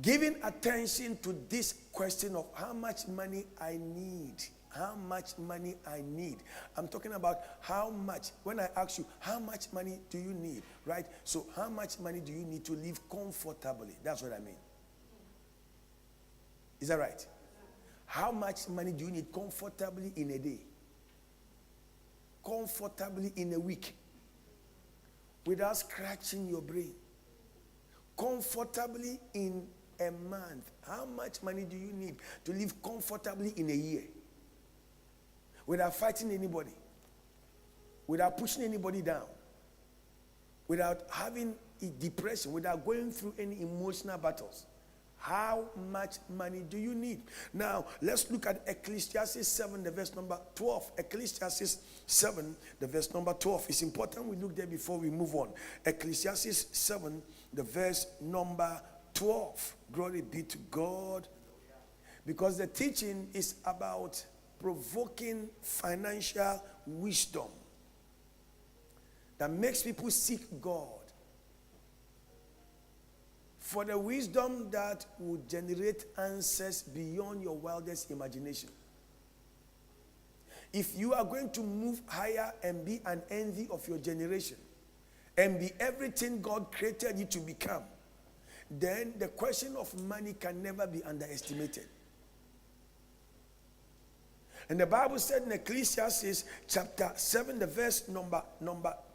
Giving attention to this question of how much money I need. How much money I need. I'm talking about how much. When I ask you, how much money do you need? Right? So, how much money do you need to live comfortably? That's what I mean. Is that right? How much money do you need comfortably in a day? Comfortably in a week? Without scratching your brain? Comfortably in a month? How much money do you need to live comfortably in a year? Without fighting anybody, without pushing anybody down, without having a depression, without going through any emotional battles. How much money do you need? Now, let's look at Ecclesiastes 7, the verse number 12. Ecclesiastes 7, the verse number 12. It's important we look there before we move on. Ecclesiastes 7, the verse number 12. Glory be to God. Because the teaching is about provoking financial wisdom that makes people seek God for the wisdom that will generate answers beyond your wildest imagination. If you are going to move higher and be an envy of your generation and be everything God created you to become, then the question of money can never be underestimated. And the Bible said in Ecclesiastes chapter 7, the verse number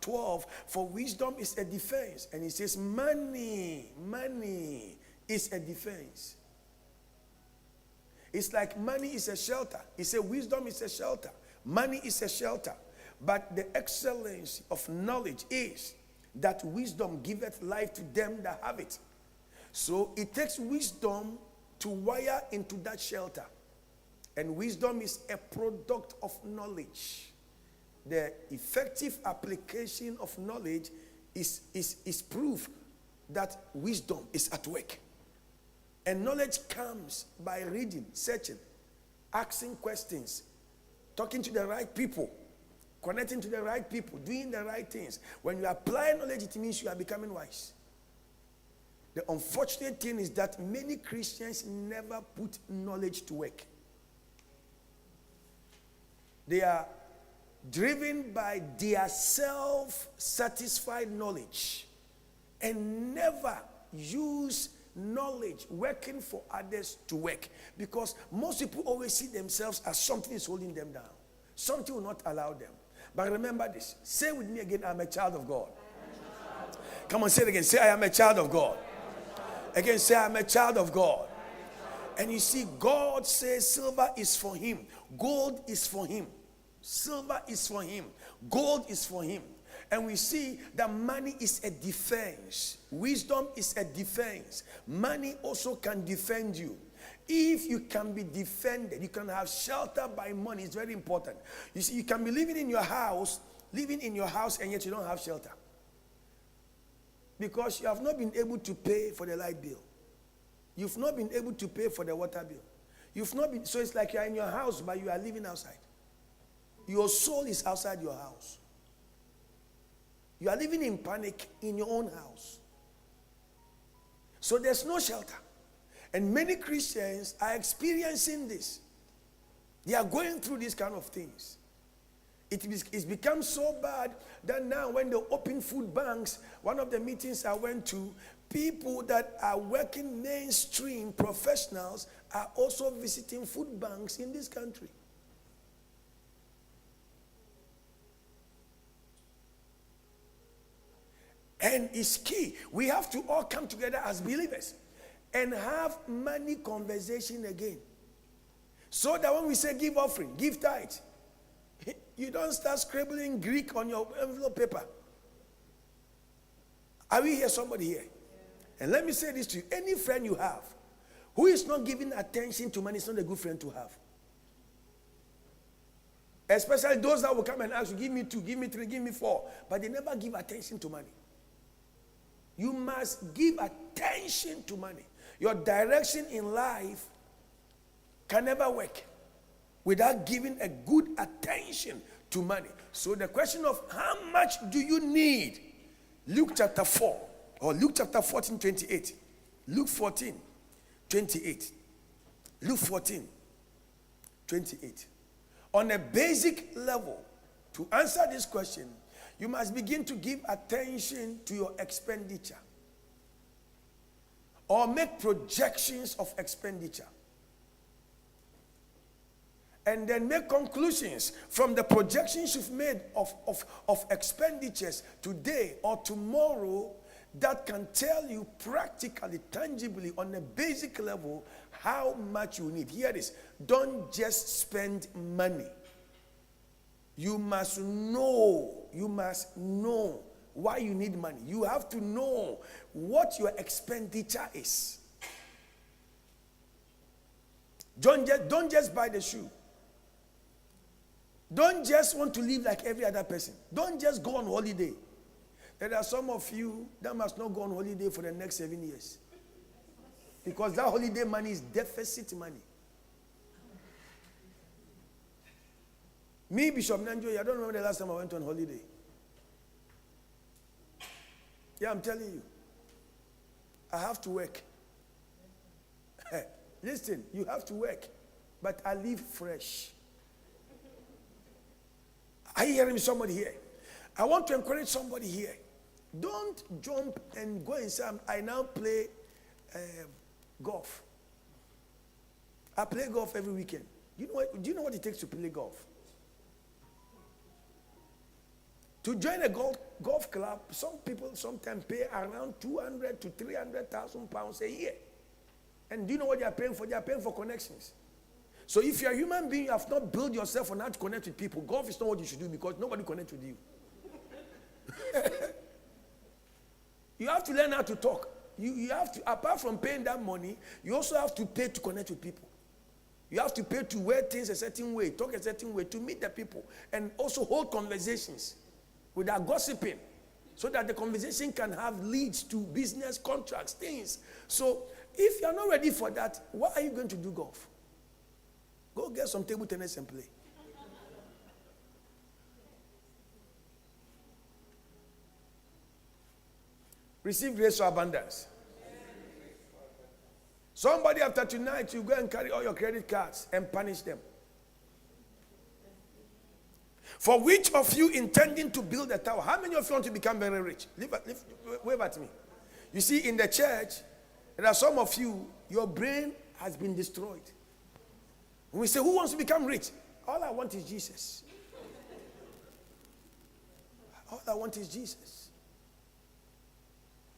12, for wisdom is a defense. And it says money is a defense. It's like money is a shelter. It says wisdom is a shelter. Money is a shelter. But the excellence of knowledge is that wisdom giveth life to them that have it. So it takes wisdom to wire into that shelter. And wisdom is a product of knowledge. The effective application of knowledge is proof that wisdom is at work. And knowledge comes by reading, searching, asking questions, talking to the right people, connecting to the right people, doing the right things. When you apply knowledge, it means you are becoming wise. The unfortunate thing is that many Christians never put knowledge to work. They are driven by their self-satisfied knowledge and never use knowledge working for others to work. Because most people always see themselves as something is holding them down. Something will not allow them. But remember this. Say with me again, I'm a child of God. Come on, say it again. Say, I am a child of God. Again, say, I'm a child of God. And you see, God says silver is for him. Gold is for him. Silver is for him. Gold is for him. And we see that money is a defense. Wisdom is a defense. Money also can defend you. If you can be defended, you can have shelter by money. It's very important. You see, you can be living in your house, and yet you don't have shelter. Because you have not been able to pay for the light bill. You've not been able to pay for the water bill. So it's like you're in your house, but you are living outside. Your soul is outside your house. You are living in panic in your own house. So there's no shelter. And many Christians are experiencing this. They are going through these kind of things. It's become so bad that now when they open food banks, one of the meetings I went to, people that are working mainstream professionals are also visiting food banks in this country. And it's key. We have to all come together as believers and have money conversation again. So that when we say give offering, give tithe, you don't start scribbling Greek on your envelope paper. Are we here? Somebody here? And let me say this to you. Any friend you have who is not giving attention to money is not a good friend to have. Especially those that will come and ask you, give me 2, give me 3, give me 4. But they never give attention to money. You must give attention to money. Your direction in life can never work without giving a good attention to money. So the question of how much do you need? Luke chapter 4 or Luke chapter 14, 28. Luke 14, 28. Luke 14, 28. On a basic level, to answer this question, you must begin to give attention to your expenditure or make projections of expenditure. And then make conclusions from the projections you've made of expenditures today or tomorrow that can tell you practically, tangibly, on a basic level, how much you need. Hear this. Don't just spend money. You must know why you need money. You have to know what your expenditure is. Don't just buy the shoe. Don't just want to live like every other person. Don't just go on holiday. There are some of you that must not go on holiday for the next 7 years. Because that holiday money is deficit money. Me, Bishop NANJO, I don't remember the last time I went on holiday. Yeah, I'm telling you. I have to work. Listen, you have to work. But I live fresh. Are you hearing somebody here? I want to encourage somebody here. Don't jump and go and say, I now play golf. I play golf every weekend. Do you know what it takes to play golf? To join a golf club, some people sometimes pay around 200 to 300,000 pounds a year. And do you know what they are paying for? They are paying for connections. So if you're a human being, you have not built yourself on how to connect with people. Golf is not what you should do because nobody connects with you. You have to learn how to talk. You have to, apart from paying that money, you also have to pay to connect with people. You have to pay to wear things a certain way, talk a certain way, to meet the people, and also hold conversations without gossiping, so that the conversation can have leads to business contracts, things. So if you're not ready for that, why are you going to do golf? Go get some table tennis and play. Receive grace for abundance. Somebody after tonight, you go and carry all your credit cards and punish them. For which of you intending to build a tower? How many of you want to become very rich? Wave at me. You see, in the church, there are some of you, your brain has been destroyed. When we say, who wants to become rich? All I want is Jesus. All I want is Jesus.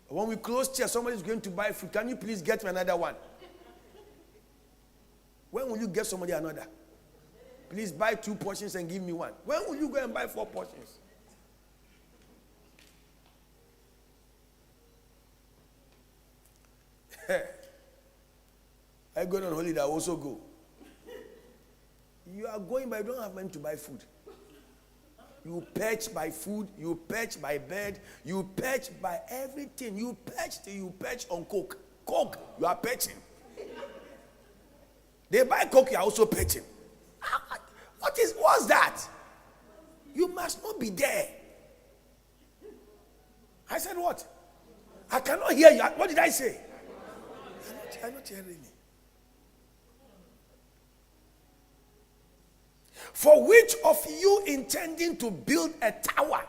When we close church, somebody is going to buy food. Can you please get me another one? When will you get somebody another? Please buy 2 portions and give me one. When will you go and buy 4 portions? I go on holiday, I also go. You are going, but you don't have money to buy food. You perch by food, you perch by bed, you perch by everything. You perch till you perch on coke. Coke, you are perching. They buy coke, you are also perching. What's that? You must not be there. I said what? I cannot hear you. What did I say? I'm not hearing you. For which of you intending to build a tower,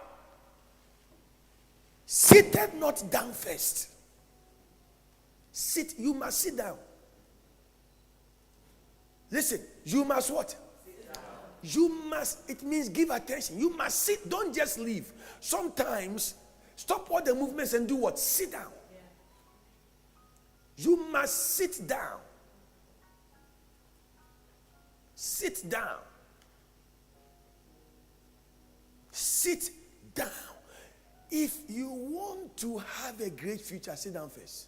seated not down first? You must sit down. Listen, you must what? You must, it means give attention. You must sit, don't just leave. Sometimes, stop all the movements and do what? Sit down. You must sit down. Sit down. Sit down. If you want to have a great future, sit down first.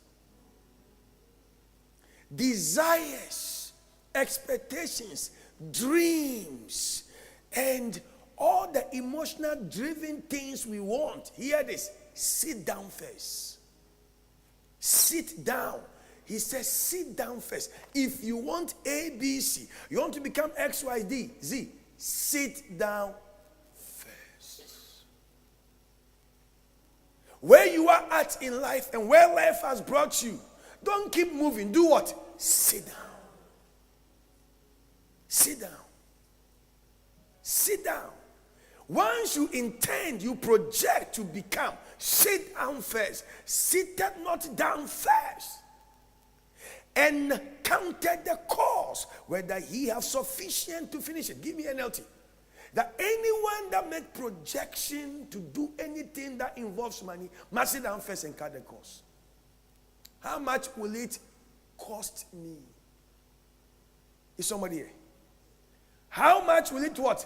Desires, expectations, dreams, and all the emotional driven things we want. Hear this. Sit down first. Sit down. He says, sit down first. If you want A, B, C, you want to become X, Y, D, Z, sit down first. Where you are at in life and where life has brought you, Don't keep moving. Do what? Sit down. Sit down. Sit down. Once you intend, you project to become, sit down first. Seated not down first. And counted the cost, whether he have sufficient to finish it. Give me NLT. That anyone that make projection to do anything that involves money must sit down first and count the cost. How much will it cost me? Is somebody here? How much will it what?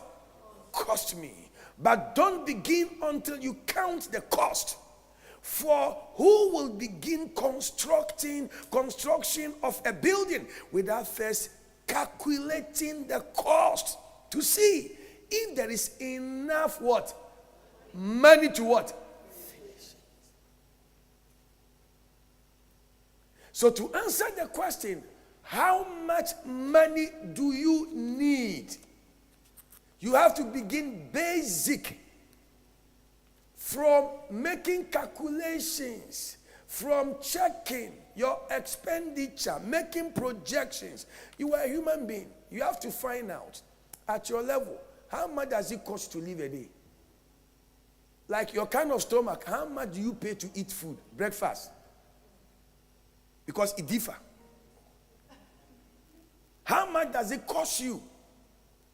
Cost me. But don't begin until you count the cost. For who will begin construction of a building without first calculating the cost to see if there is enough what? Money to what? Finish. So to answer the question, how much money do you need? You have to begin basic. From making calculations, from checking your expenditure, making projections. You are a human being. You have to find out at your level, how much does it cost to live a day? Like your kind of stomach, how much do you pay to eat food, breakfast? Because it differs. How much does it cost you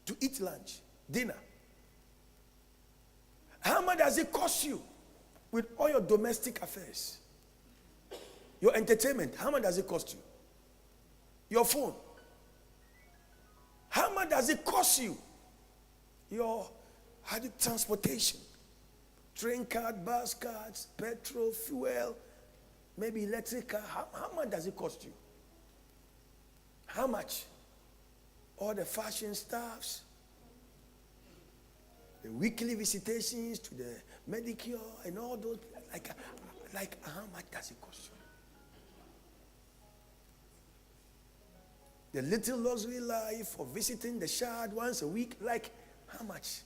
to eat lunch, dinner? How much does it cost you with all your domestic affairs? Your entertainment, how much does it cost you? Your phone. How much does it cost you? Your transportation. Train card, bus cards, petrol, fuel, maybe electric car. How much does it cost you? How much? All the fashion stuffs. The weekly visitations to the Medicare and all those, like how much does it cost you? The little luxury life of visiting the shard once a week, like how much?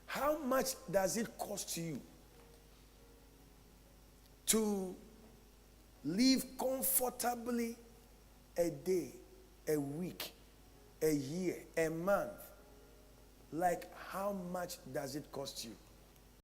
How much does it cost you to live comfortably a day, a week, a year, a month? Like, how much does it cost you?